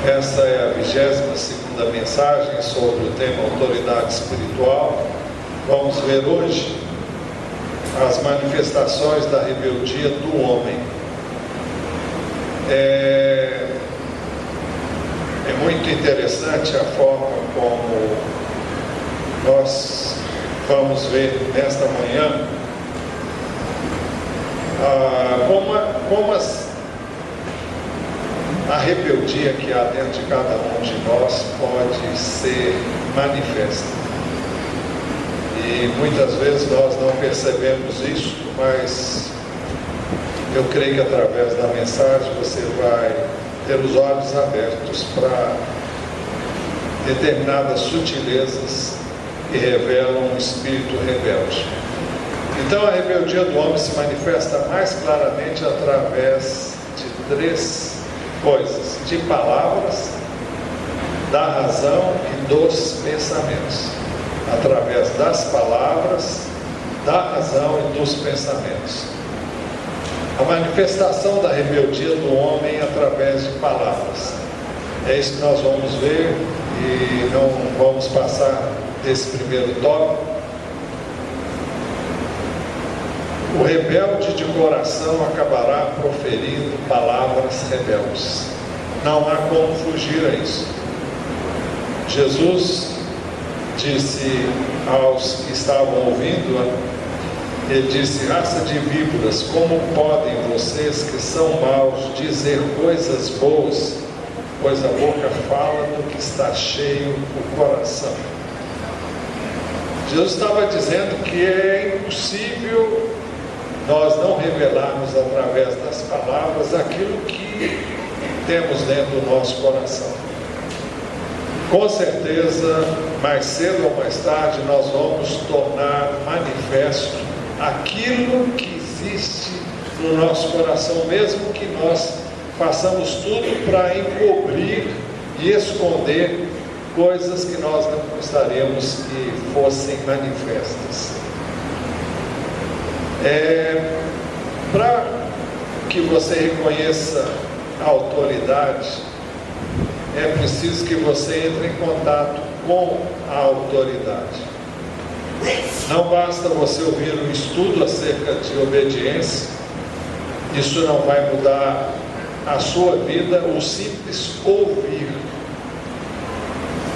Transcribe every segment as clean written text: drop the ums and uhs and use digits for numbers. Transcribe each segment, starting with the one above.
Essa é a 22ª mensagem sobre o tema autoridade espiritual. Vamos ver hoje as manifestações da rebeldia do homem. É muito interessante a forma como nós vamos ver nesta manhã como a rebeldia que há dentro de cada um de nós pode ser manifesta. E muitas vezes nós não percebemos isso, mas eu creio que através da mensagem você vai ter os olhos abertos para determinadas sutilezas que revelam um espírito rebelde. Então a rebeldia do homem se manifesta mais claramente através de 3 coisas: de palavras, da razão e dos pensamentos. Através das palavras, da razão e dos pensamentos. A manifestação da rebeldia do homem através de palavras. É isso que nós vamos ver e não vamos passar desse primeiro tópico. O rebelde de coração acabará proferindo palavras rebeldes. Não há como fugir a isso. Jesus disse aos que estavam ouvindo, ele disse: raça de víboras, como podem vocês que são maus dizer coisas boas, pois a boca fala do que está cheio o coração. Jesus estava dizendo que é impossível nós não revelarmos através das palavras aquilo que temos dentro do nosso coração. Com certeza, mais cedo ou mais tarde, nós vamos tornar manifesto aquilo que existe no nosso coração, mesmo que nós façamos tudo para encobrir e esconder coisas que nós não gostaríamos que fossem manifestas. Para que você reconheça a autoridade, é preciso que você entre em contato com a autoridade. Não basta você ouvir um estudo acerca de obediência, isso não vai mudar a sua vida, o simples ouvir.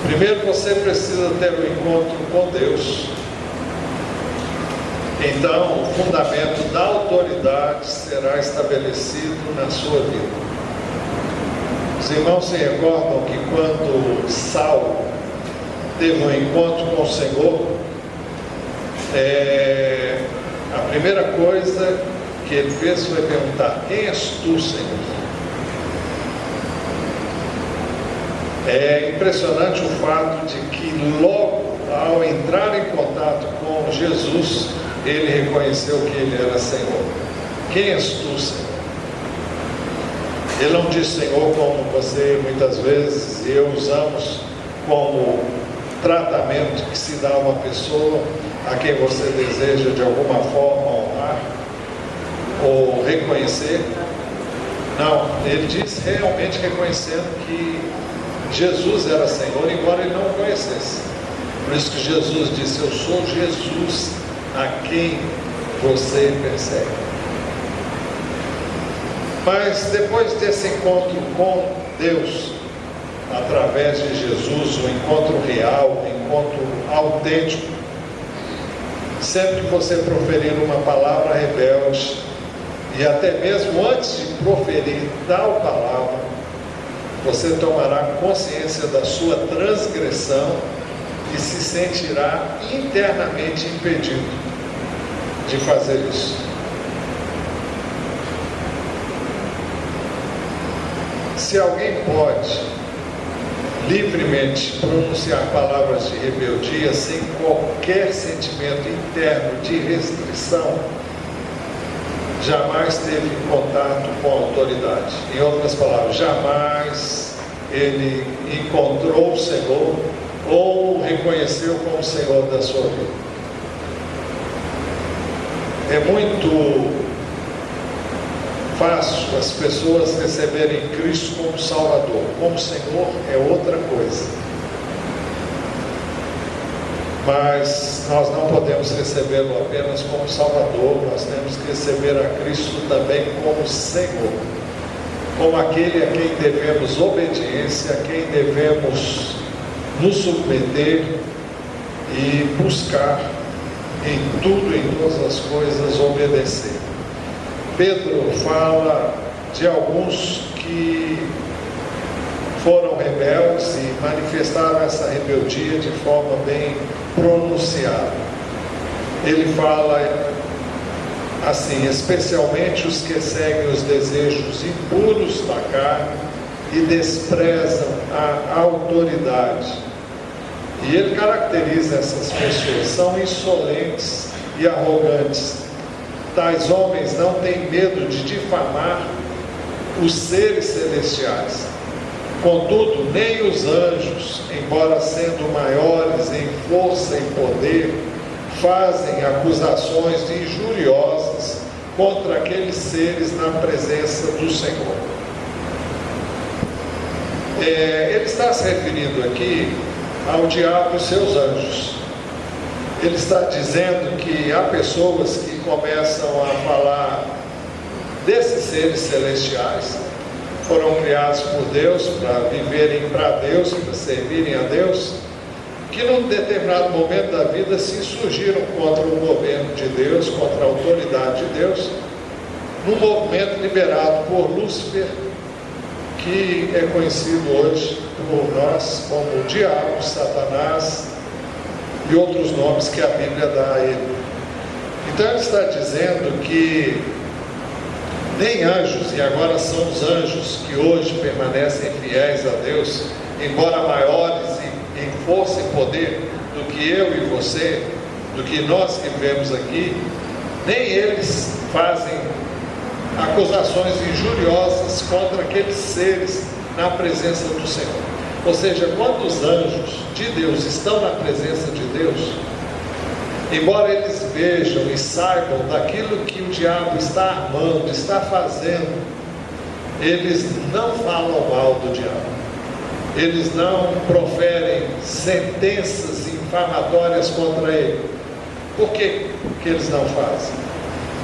Primeiro você precisa ter um encontro com Deus. Então, o fundamento da autoridade será estabelecido na sua vida. Os irmãos se recordam que quando Saulo teve um encontro com o Senhor, a primeira coisa que ele fez foi perguntar: quem és tu, Senhor? É impressionante o fato de que logo ao entrar em contato com Jesus, ele reconheceu que ele era Senhor. Quem és tu, Senhor? Ele não diz Senhor como você muitas vezes e eu usamos como tratamento que se dá a uma pessoa a quem você deseja de alguma forma honrar ou reconhecer. Não, ele diz realmente reconhecendo que Jesus era Senhor, embora ele não o conhecesse. Por isso que Jesus disse: eu sou Jesus a quem você persegue. Mas depois desse encontro com Deus, através de Jesus, um encontro real, um encontro autêntico, sempre que você proferir uma palavra rebelde, e até mesmo antes de proferir tal palavra, você tomará consciência da sua transgressão e se sentirá internamente impedido de fazer isso. Se alguém pode livremente pronunciar palavras de rebeldia sem qualquer sentimento interno de restrição, jamais teve contato com a autoridade. Em outras palavras, jamais ele encontrou o Senhor ou reconheceu como Senhor da sua vida. É muito fácil as pessoas receberem Cristo como Salvador. Como Senhor é outra coisa. Mas nós não podemos recebê-lo apenas como Salvador, nós temos que receber a Cristo também como Senhor, como aquele a quem devemos obediência, a quem devemos nos submeter e buscar em tudo, em todas as coisas, obedecer. Pedro fala de alguns que foram rebeldes e manifestaram essa rebeldia de forma bem pronunciada. Ele fala assim: especialmente os que seguem os desejos impuros da carne e desprezam a autoridade. E ele caracteriza essas pessoas: são insolentes e arrogantes. Tais homens não têm medo de difamar os seres celestiais. Contudo, nem os anjos, embora sendo maiores em força e poder, fazem acusações injuriosas contra aqueles seres na presença do Senhor. Ele está se referindo aqui ao diabo e seus anjos. Ele está dizendo que há pessoas que começam a falar desses seres celestiais, foram criados por Deus para viverem para Deus, para servirem a Deus, que num determinado momento da vida se insurgiram contra o governo de Deus, contra a autoridade de Deus, num movimento liderado por Lúcifer, que é conhecido hoje por nós como o diabo, Satanás e outros nomes que a Bíblia dá a ele. Então ele está dizendo que nem anjos, e agora são os anjos que hoje permanecem fiéis a Deus, embora maiores em força e poder do que eu e você, do que nós que vivemos aqui, nem eles fazem acusações injuriosas contra aqueles seres na presença do Senhor. Ou seja, quando os anjos de Deus estão na presença de Deus, embora eles vejam e saibam daquilo que o diabo está armando, está fazendo, eles não falam mal do diabo. Eles não proferem sentenças infamatórias contra ele. Por quê que eles não fazem?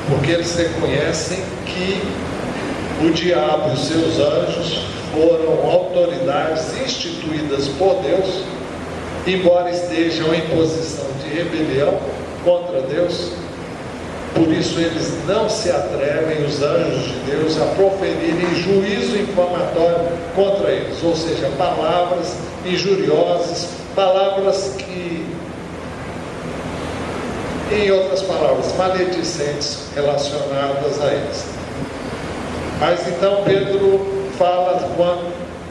Porque eles reconhecem que o diabo e os seus anjos foram autoridades instituídas por Deus, embora estejam em posição de rebelião contra Deus. Por isso eles não se atrevem, os anjos de Deus, a proferirem juízo infamatório contra eles, ou seja, palavras injuriosas, palavras que, em outras palavras, maledicentes relacionadas a eles. Mas então Pedro fala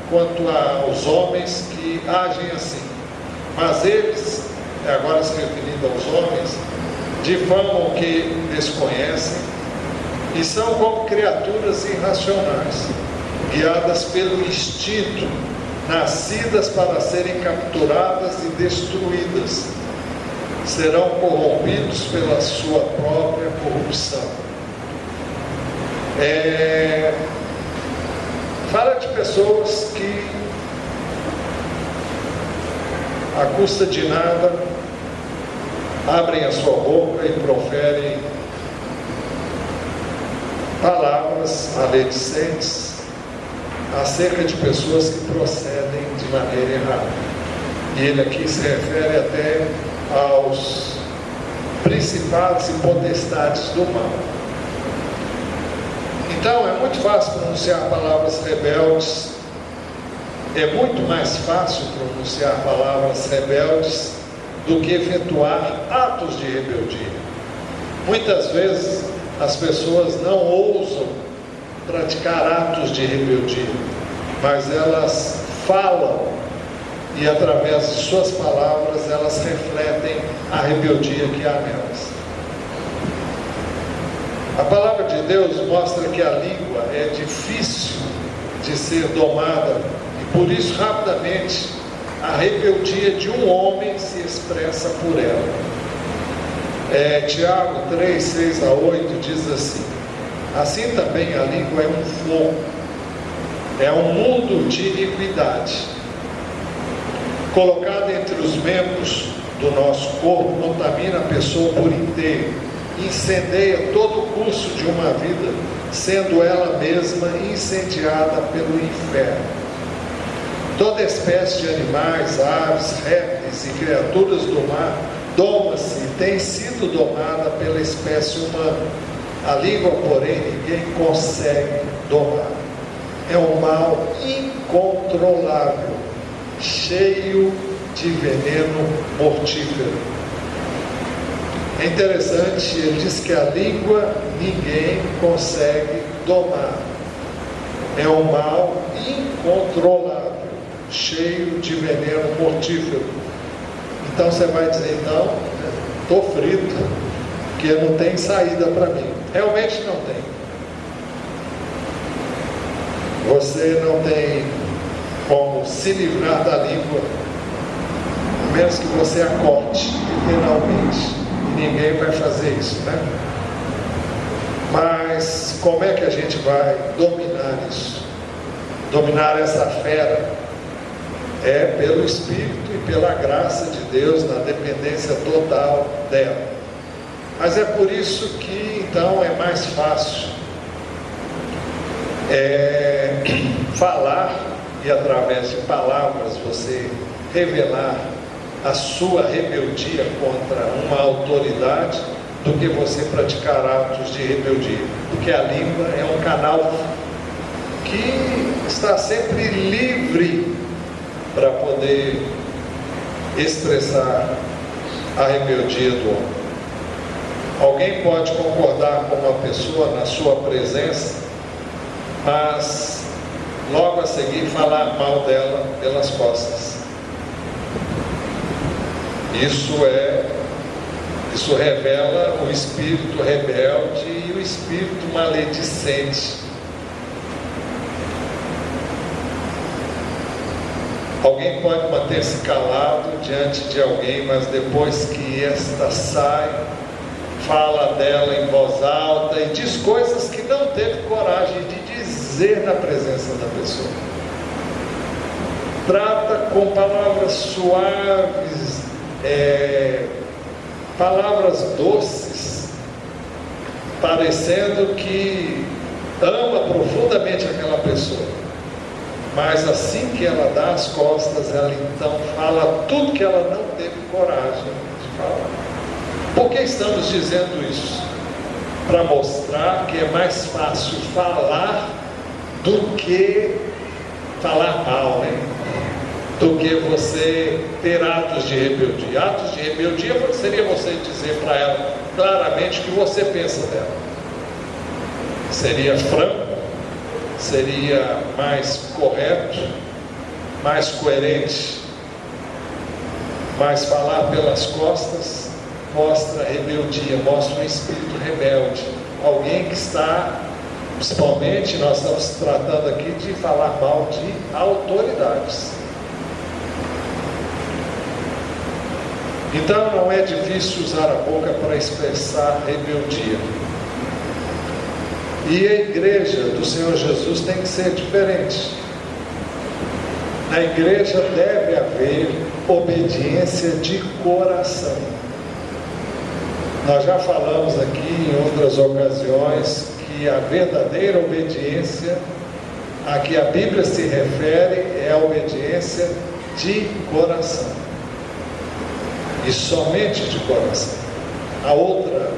quanto aos homens que agem assim. Mas eles, agora se referindo aos homens, difamam o que desconhecem e são como criaturas irracionais, guiadas pelo instinto, nascidas para serem capturadas e destruídas. Serão corrompidos pela sua própria corrupção. Fala de pessoas que, à custa de nada, abrem a sua boca e proferem palavras maledicentes acerca de pessoas que procedem de maneira errada. E ele aqui se refere até aos principados e potestades do mal. Então é muito fácil pronunciar palavras rebeldes, é muito mais fácil pronunciar palavras rebeldes do que efetuar atos de rebeldia. Muitas vezes as pessoas não ousam praticar atos de rebeldia, mas elas falam e através de suas palavras elas refletem a rebeldia que há nelas. A palavra de Deus mostra que a língua é difícil de ser domada e por isso rapidamente a rebeldia de um homem se expressa por ela. Tiago 3, 6 a 8 diz assim: Assim também a língua é um fogo, é um mundo de iniquidade. Colocada entre os membros do nosso corpo, contamina a pessoa por inteiro, incendeia todo o curso de uma vida, sendo ela mesma incendiada pelo inferno. Toda espécie de animais, aves, répteis e criaturas do mar doma-se e tem sido domada pela espécie humana. A língua, porém, ninguém consegue domar. É um mal incontrolável, cheio de veneno mortífero. É interessante, ele diz que a língua ninguém consegue domar. É um mal incontrolável, cheio de veneno mortífero. Então você vai dizer, então, estou frito, porque não tem saída para mim. Realmente não tem. Você não tem como se livrar da língua, a menos que você a corte, literalmente. E ninguém vai fazer isso, né? Mas como é que a gente vai dominar isso? Dominar essa fera? É pelo Espírito e pela graça de Deus, na dependência total dela. Mas é por isso que então é mais fácil falar e através de palavras você revelar a sua rebeldia contra uma autoridade do que você praticar atos de rebeldia. Porque a língua é um canal que está sempre livre para poder expressar a rebeldia do homem. Alguém pode concordar com uma pessoa na sua presença, mas logo a seguir falar mal dela pelas costas. Isso revela o espírito rebelde e o espírito maledicente. Alguém pode manter-se calado diante de alguém, mas depois que esta sai, fala dela em voz alta e diz coisas que não teve coragem de dizer na presença da pessoa. Trata com palavras suaves, palavras doces, parecendo que ama profundamente aquela pessoa. Mas assim que ela dá as costas, ela então fala tudo que ela não teve coragem de falar. Por que estamos dizendo isso? Para mostrar que é mais fácil falar do que falar mal, né? Do que você ter atos de rebeldia. Atos de rebeldia seria você dizer para ela claramente o que você pensa dela. Seria franco, seria mais correto, mais coerente. Mas falar pelas costas mostra rebeldia, mostra um espírito rebelde. Alguém que está, principalmente, nós estamos tratando aqui de falar mal de autoridades. Então não é difícil usar a boca para expressar rebeldia. E a igreja do Senhor Jesus tem que ser diferente. Na igreja deve haver obediência de coração. Nós já falamos aqui em outras ocasiões que a verdadeira obediência a que a Bíblia se refere é a obediência de coração. E somente de coração. A outra,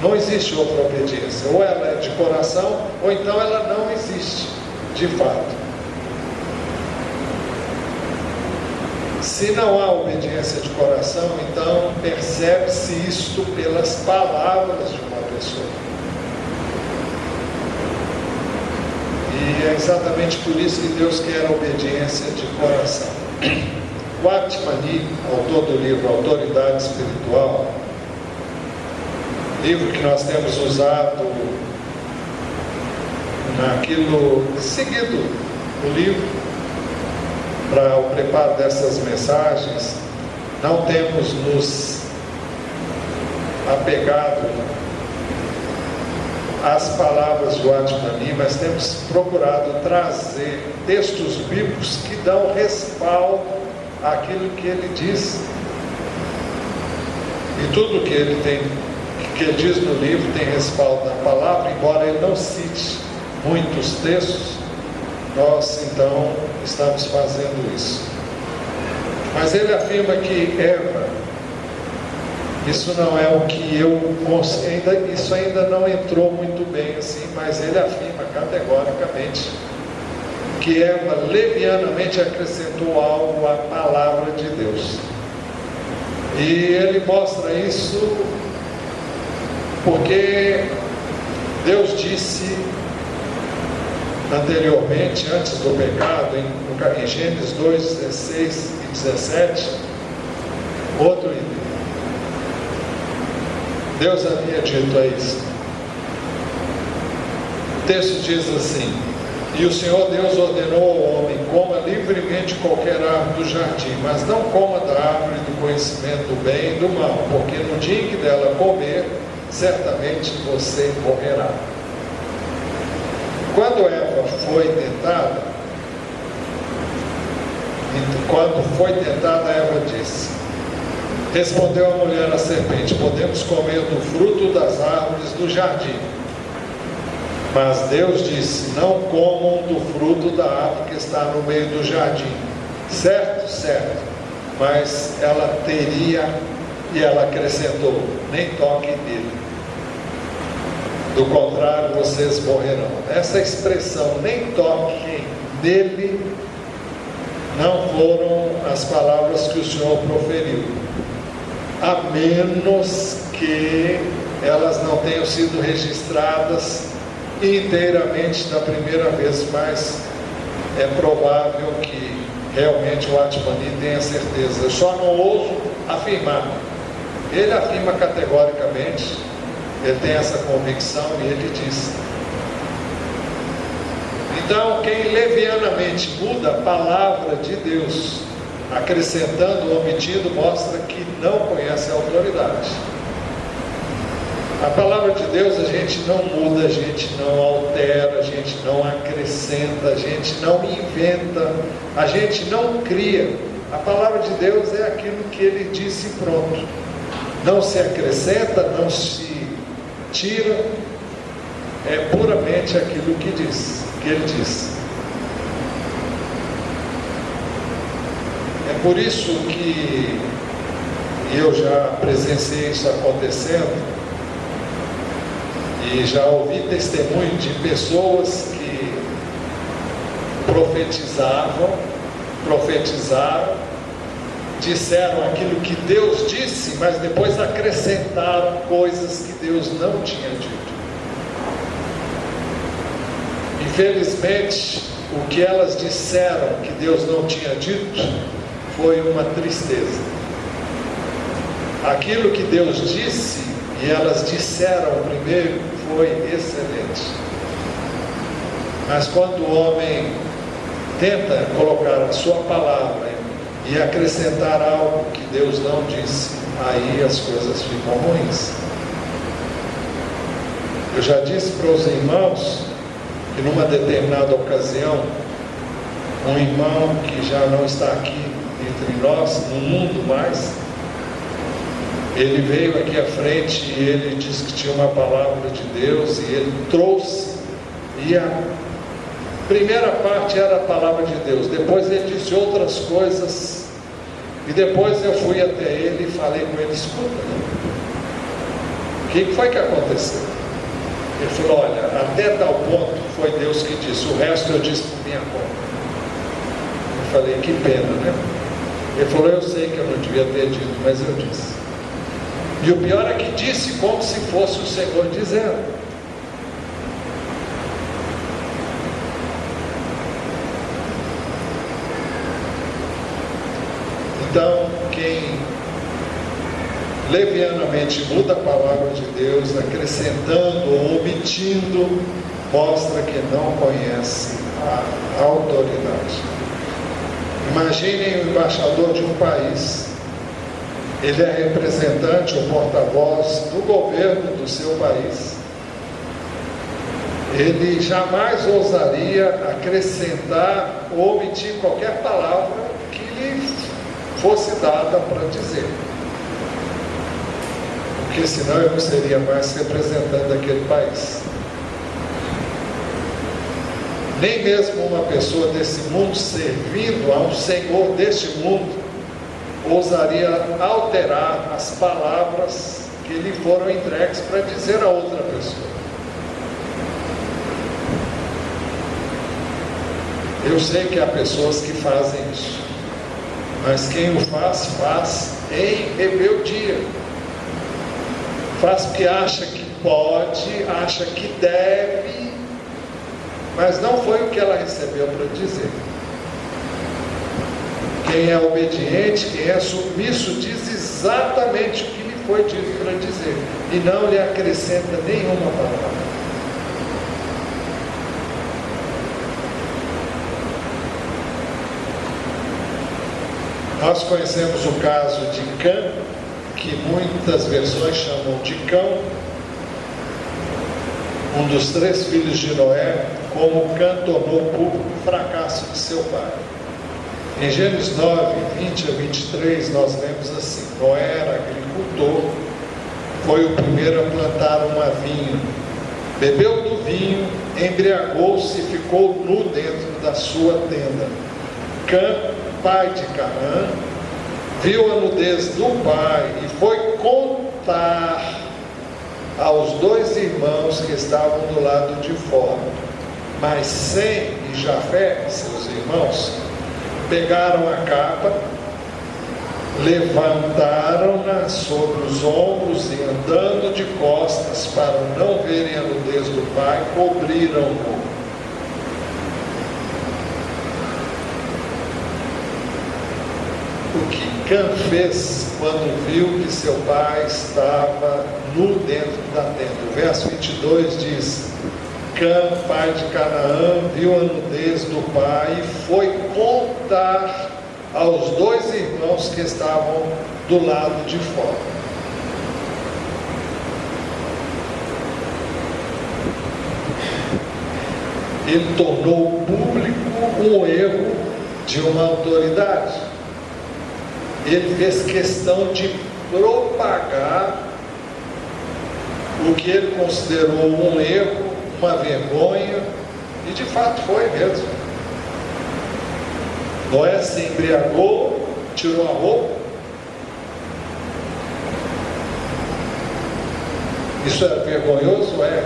não existe outra obediência. Ou ela é de coração, ou então ela não existe, de fato. Se não há obediência de coração, então percebe-se isto pelas palavras de uma pessoa. E é exatamente por isso que Deus quer a obediência de coração. Watchman, autor do livro Autoridade Espiritual, livro que nós temos usado naquilo seguido o livro para o preparo dessas mensagens, não temos nos apegado as palavras do Atmani, mas temos procurado trazer textos bíblicos que dão respaldo àquilo que ele diz. E tudo que ele diz no livro tem respaldo na palavra, embora ele não cite muitos textos. Nós então estamos fazendo isso. Mas ele afirma que Eva, isso não é o que isso ainda não entrou muito bem assim, mas ele afirma categoricamente que Eva levianamente acrescentou algo à palavra de Deus. E ele mostra isso porque Deus disse anteriormente, antes do pecado, em Gênesis 2, 16 e 17, outro item. Deus havia dito a isso. O texto diz assim: e o Senhor Deus ordenou ao homem: coma livremente qualquer árvore do jardim, mas não coma da árvore do conhecimento do bem e do mal, porque no dia em que dela comer, certamente você morrerá. Quando Eva foi tentada, Eva disse: respondeu a mulher à serpente: podemos comer do fruto das árvores do jardim. Mas Deus disse: não comam do fruto da árvore que está no meio do jardim. Certo, certo. Mas ela teria, e ela acrescentou: nem toquem nele. Do contrário, vocês morrerão. Essa expressão, nem toquem nele, não foram as palavras que o Senhor proferiu, a menos que elas não tenham sido registradas inteiramente da primeira vez, mas é provável que realmente o Atmani tenha certeza. Eu só não ouso afirmar. Ele afirma categoricamente, ele tem essa convicção e ele diz. Então, quem levianamente muda a palavra de Deus, acrescentando ou omitindo, mostra que não conhece a autoridade. A palavra de Deus a gente não muda, a gente não altera, a gente não acrescenta, a gente não inventa, a gente não cria. A palavra de Deus é aquilo que ele disse e pronto. Não se acrescenta, não se tira, é puramente aquilo que ele diz. É por isso que eu já presenciei isso acontecendo e já ouvi testemunho de pessoas que profetizaram, disseram aquilo que Deus disse, mas depois acrescentaram coisas que Deus não tinha dito. Infelizmente, o que elas disseram que Deus não tinha dito foi uma tristeza. Aquilo que Deus disse e elas disseram primeiro foi excelente. Mas quando o homem tenta colocar a sua palavra e acrescentar algo que Deus não disse, aí as coisas ficam ruins. Eu já disse para os irmãos que numa determinada ocasião, um irmão que já não está aqui entre nós, no mundo mais, ele veio aqui à frente e ele disse que tinha uma palavra de Deus e ele trouxe, e a primeira parte era a palavra de Deus, depois ele disse outras coisas, e depois eu fui até ele e falei com ele: escuta, o que foi que aconteceu? Ele falou: olha, até tal ponto foi Deus que disse, o resto eu disse por minha conta. Eu falei: que pena, né? Ele falou: eu sei que eu não devia ter dito, mas eu disse. E o pior é que disse como se fosse o Senhor dizendo. Então, quem levianamente muda a palavra de Deus, acrescentando ou omitindo, mostra que não conhece a autoridade. Imaginem o embaixador de um país. Ele é representante ou porta-voz do governo do seu país. ele jamais ousaria acrescentar ou omitir qualquer palavra que lhe fosse dada para dizer, porque senão ele não seria mais representante daquele país. Nem mesmo uma pessoa desse mundo, servindo a um Senhor deste mundo, ousaria alterar as palavras que lhe foram entregues para dizer a outra pessoa. Eu sei que há pessoas que fazem isso, mas quem o faz, faz em rebeldia. Faz porque acha que pode, acha que deve, mas não foi o que ela recebeu para dizer. Quem é obediente, quem é submisso, diz exatamente o que lhe foi dito para dizer, e não lhe acrescenta nenhuma palavra. Nós conhecemos o caso de Cã, que muitas versões chamam de Cão, um dos 3 filhos de Noé, como Cã tornou público o fracasso de seu pai. Em Gênesis 9, 20 a 23, nós lemos assim: Noé era agricultor, foi o primeiro a plantar uma vinha, bebeu do vinho, embriagou-se e ficou nu dentro da sua tenda. Cã, pai de Canaã, viu a nudez do pai e foi contar aos 2 irmãos que estavam do lado de fora. Mas Sem e Jafé, seus irmãos, pegaram a capa, levantaram-na sobre os ombros e, andando de costas para não verem a nudez do pai, cobriram-no. O que Cã fez quando viu que seu pai estava nu dentro da tenda? O verso 22 diz: Cã, pai de Canaã, viu a nudez do pai e foi contar aos 2 irmãos que estavam do lado de fora. Ele tornou público um erro de uma autoridade. Ele fez questão de propagar o que ele considerou um erro, uma vergonha, e de fato foi mesmo. Noé se embriagou, tirou a roupa. Isso é vergonhoso? É.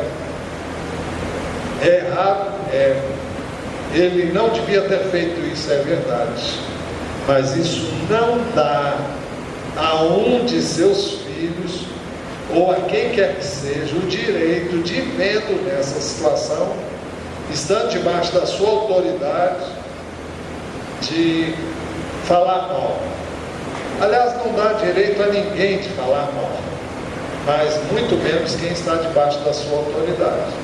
É errado? É. Ele não devia ter feito isso, é verdade. Mas isso não dá a um de seus filhos, ou a quem quer que seja, o direito de, vendo nessa situação, estando debaixo da sua autoridade, de falar mal. Aliás, não dá direito a ninguém de falar mal, mas muito menos quem está debaixo da sua autoridade.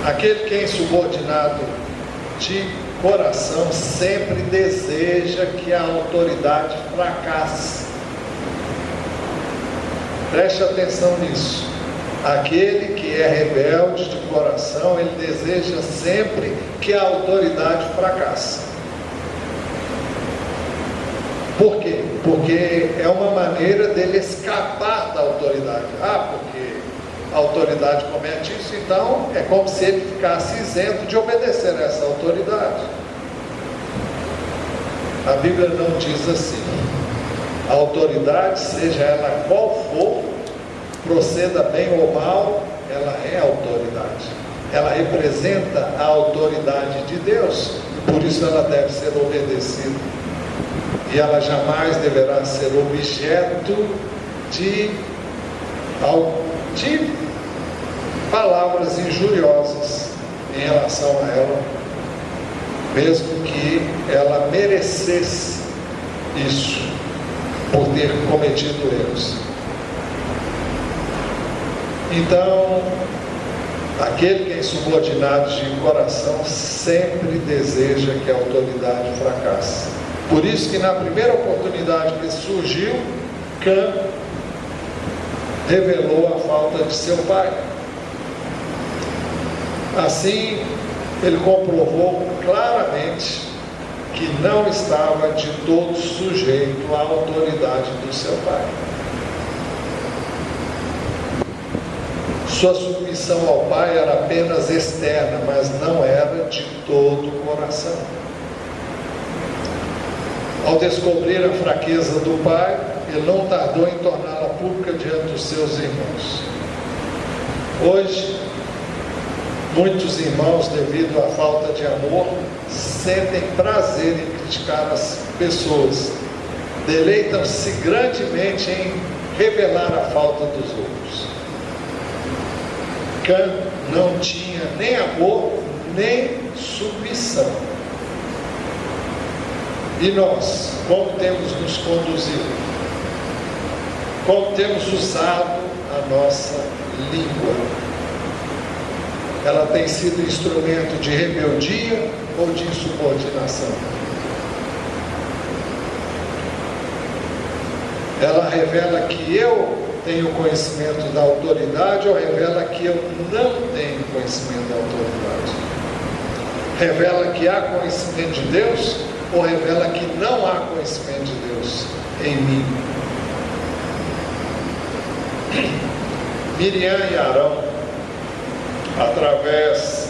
Aquele que é insubordinado de coração sempre deseja que a autoridade fracasse. Preste atenção nisso. Aquele que é rebelde de coração, ele deseja sempre que a autoridade fracasse. Por quê? Porque é uma maneira dele escapar da autoridade. Porque a autoridade comete isso, então é como se ele ficasse isento de obedecer a essa autoridade. A Bíblia não diz assim. A autoridade, seja ela qual for, proceda bem ou mal, ela é autoridade. Ela representa a autoridade de Deus, e por isso ela deve ser obedecida. E ela jamais deverá ser objeto de palavras injuriosas em relação a ela, mesmo que ela merecesse isso, por ter cometido erros. Então, aquele que é insubordinado de coração sempre deseja que a autoridade fracasse. Por isso que na primeira oportunidade que surgiu, Cã revelou a falta de seu pai. Assim, ele comprovou claramente que não estava de todo sujeito à autoridade do seu pai. Sua submissão ao pai era apenas externa, mas não era de todo o coração. Ao descobrir a fraqueza do pai, ele não tardou em torná-la pública diante dos seus irmãos. Hoje, muitos irmãos, devido à falta de amor, sentem prazer em criticar as pessoas, deleitam-se grandemente em revelar a falta dos outros. Cã não tinha nem amor, nem submissão. E nós, como temos nos conduzido? Como temos usado a nossa língua? Ela tem sido instrumento de rebeldia ou de insubordinação? Ela revela que eu tenho conhecimento da autoridade ou revela que eu não tenho conhecimento da autoridade? Revela que há conhecimento de Deus ou revela que não há conhecimento de Deus em mim? Miriam e Arão, através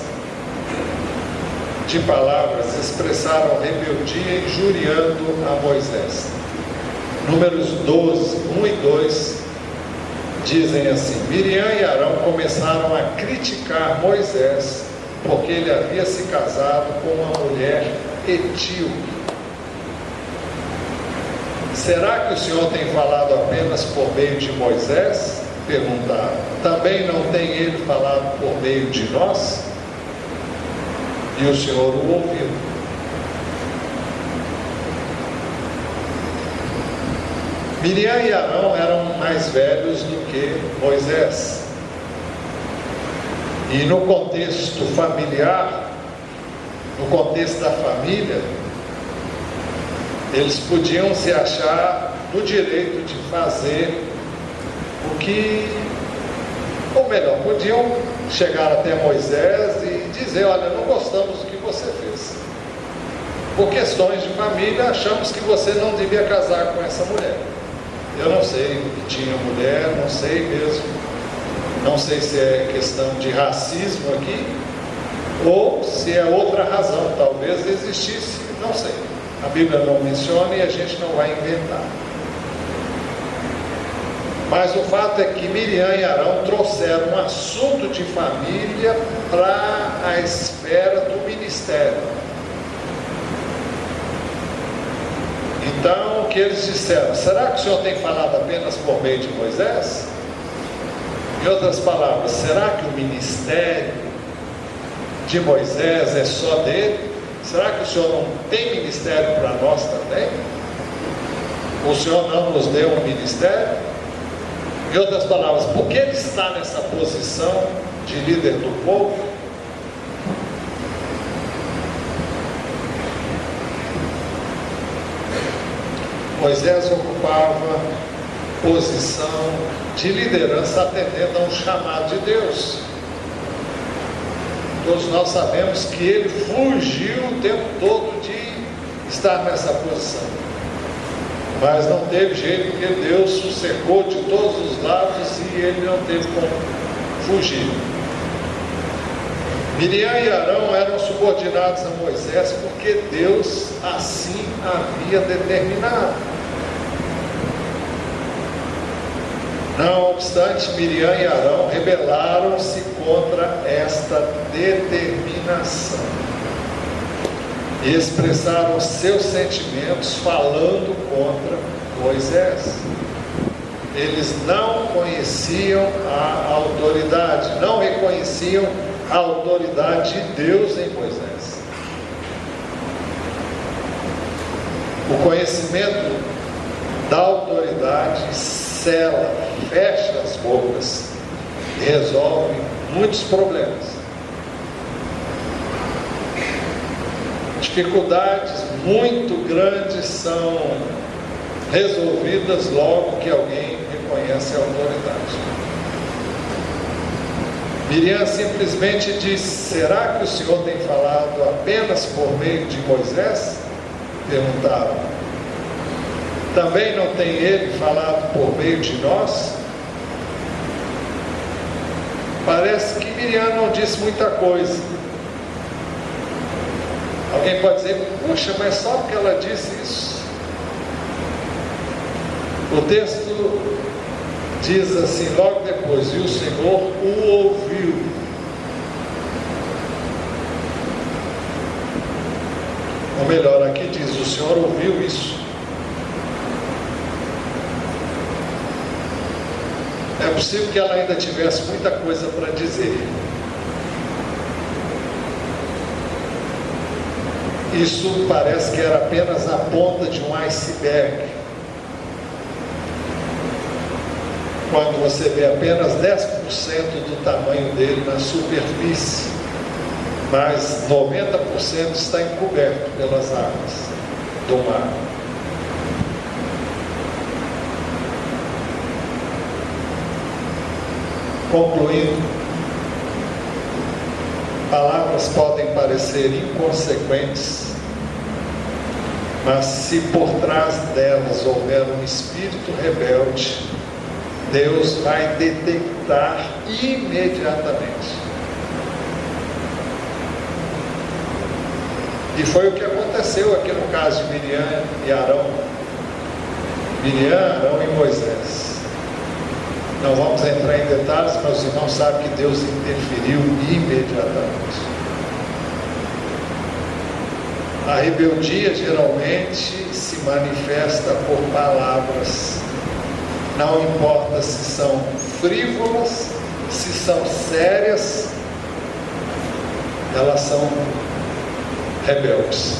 de palavras, expressaram rebeldia injuriando a Moisés. Números 12, 1 e 2 dizem assim: Miriam e Arão começaram a criticar Moisés porque ele havia se casado com uma mulher etíope. Será que o Senhor tem falado apenas por meio de Moisés? Perguntaram. Também não tem ele falado por meio de nós? E o Senhor o ouviu. Miriam e Arão eram mais velhos do que Moisés. E no contexto familiar, no contexto da família, eles podiam se achar no direito de fazer o que, ou melhor, podiam chegar até Moisés e dizer: olha, não gostamos do que você fez. Por questões de família, achamos que você não devia casar com essa mulher. Eu não sei que tinha mulher, não sei mesmo. Não sei se é questão de racismo aqui, ou se é outra razão. Talvez existisse, não sei. A Bíblia não menciona e a gente não vai inventar. Mas o fato é que Miriam e Arão trouxeram um assunto de família para a esfera do ministério. Então, o que eles disseram? Será que o Senhor tem falado apenas por meio de Moisés? Em outras palavras, será que o ministério de Moisés é só dele? Será que o Senhor não tem ministério para nós também? O Senhor não nos deu um ministério? Em outras palavras, por que ele está nessa posição de líder do povo? Moisés ocupava posição de liderança atendendo a um chamado de Deus. Todos nós sabemos que ele fugiu o tempo todo de estar nessa posição. Mas não teve jeito, porque Deus o cercou de todos os lados e ele não teve como fugir. Miriam e Arão eram subordinados a Moisés porque Deus assim havia determinado. Não obstante, Miriam e Arão rebelaram-se contra esta determinação e expressaram seus sentimentos falando contra Moisés. Eles não conheciam a autoridade, não reconheciam a autoridade de Deus em Moisés. O conhecimento da autoridade sela, fecha as bocas e resolve muitos problemas. Dificuldades muito grandes são resolvidas logo que alguém reconhece a autoridade. Miriam simplesmente disse: será que o Senhor tem falado apenas por meio de Moisés? Perguntaram. Também não tem ele falado por meio de nós? Parece que Miriam não disse muita coisa. Alguém pode dizer: puxa, mas só porque ela disse isso? O texto diz assim, logo depois: e o Senhor o ouviu. Ou melhor, aqui diz: o Senhor ouviu isso. É possível que ela ainda tivesse muita coisa para dizer. Isso parece que era apenas a ponta de um iceberg. Quando você vê apenas 10% do tamanho dele na superfície, mas 90% está encoberto pelas águas do mar. Concluindo, palavras podem parecer inconsequentes, mas se por trás delas houver um espírito rebelde, Deus vai detectar imediatamente. E foi o que aconteceu aqui no caso de Miriam e Arão. Miriam, Arão e Moisés. Não vamos entrar em detalhes, mas os irmãos sabem que Deus interferiu imediatamente. A rebeldia geralmente se manifesta por palavras. Não importa se são frívolas, se são sérias, elas são rebeldes.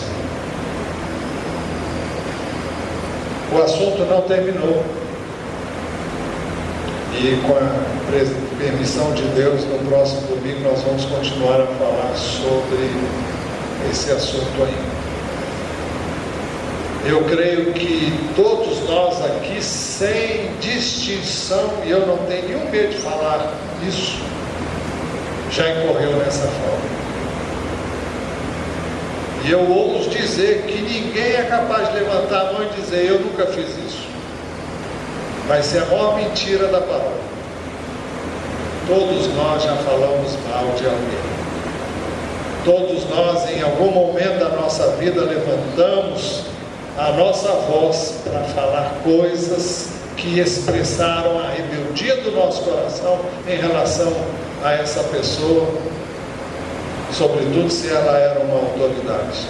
O assunto não terminou. E com a permissão de Deus, no próximo domingo nós vamos continuar a falar sobre esse assunto ainda. Eu creio que todos nós aqui, sem distinção, e eu não tenho nenhum medo de falar isso, já incorreu nessa forma. E eu ouso dizer que ninguém é capaz de levantar a mão e dizer: eu nunca fiz isso. Vai ser a maior mentira da palavra. Todos nós já falamos mal de alguém. Todos nós, em algum momento da nossa vida, levantamos a nossa voz para falar coisas que expressaram a rebeldia do nosso coração em relação a essa pessoa, sobretudo se ela era uma autoridade.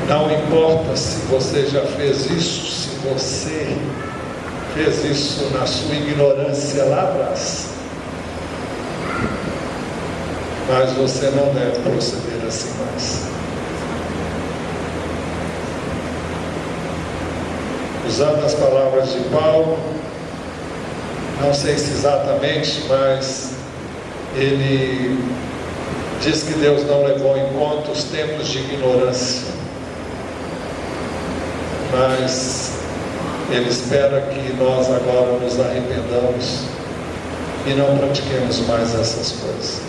Não importa se você já fez isso, se você fez isso na sua ignorância lá atrás, mas você não deve proceder assim mais. Usando as palavras de Paulo, não sei se exatamente, mas ele diz que Deus não levou em conta os tempos de ignorância, mas Ele espera que nós agora nos arrependamos e não pratiquemos mais essas coisas.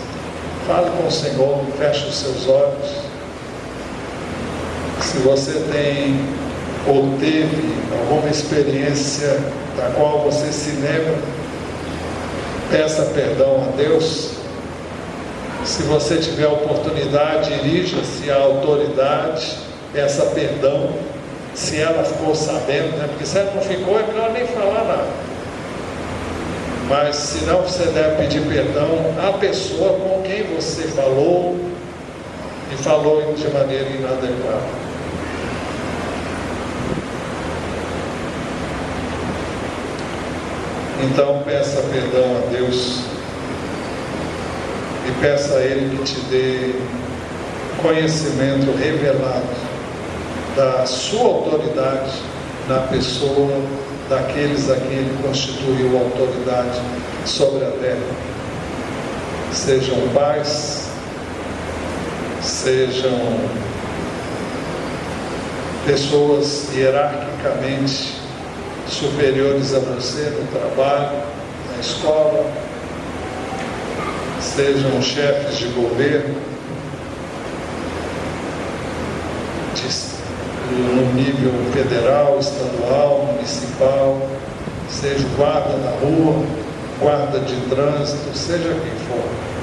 Fale com o Senhor, feche os seus olhos. Se você tem ou teve alguma experiência da qual você se lembra, peça perdão a Deus. Se você tiver a oportunidade, dirija-se à autoridade, peça perdão. Se ela ficou sabendo, né? Porque se ela não ficou, é melhor nem falar nada. Mas se não, você deve pedir perdão à pessoa com quem você falou e falou de maneira inadequada. Então peça perdão a Deus e peça a Ele que te dê conhecimento revelado da sua autoridade na pessoa daqueles a quem Ele constituiu autoridade sobre a terra. Sejam pais, sejam pessoas hierarquicamente superiores a você no trabalho, na escola, sejam chefes de governo, no nível federal, estadual, municipal, seja guarda na rua, guarda de trânsito, seja quem for.